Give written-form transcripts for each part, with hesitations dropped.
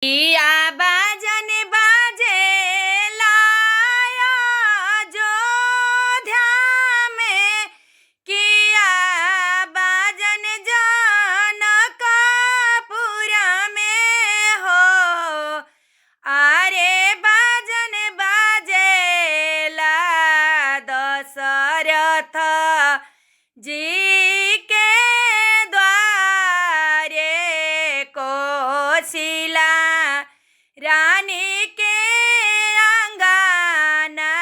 किया बाजन बाजेला अयोध्या में, किया बाजन जनकपुर में हो। अरे बाजन बाजेला दशरथ जी के द्वारे, कौशिला रानी के अंगना,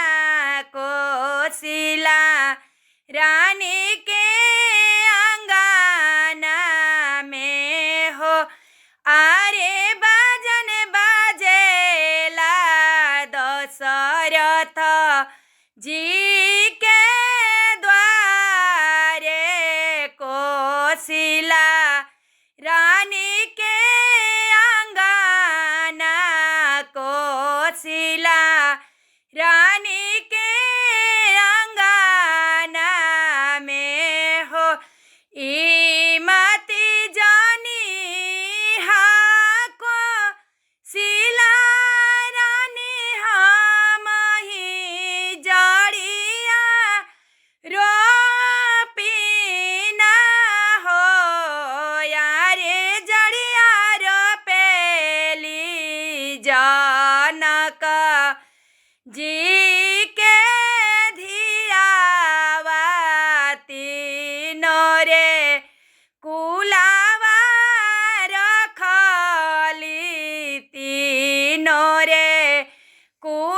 कौशिला रानी के अंगना में हो। अरे बाजन बाजेला दशरथ जी के द्वारे, कौशिला रानी के अंगना, कौशिला रानी के अंगना में हो। इमती जानी हाको शिला रानी हम ही जड़िया रोपीना हो। यारे जड़िया रोपेली जनक जी के धियावा, तीनों रे कुलावा रखली, तीनों रे कुल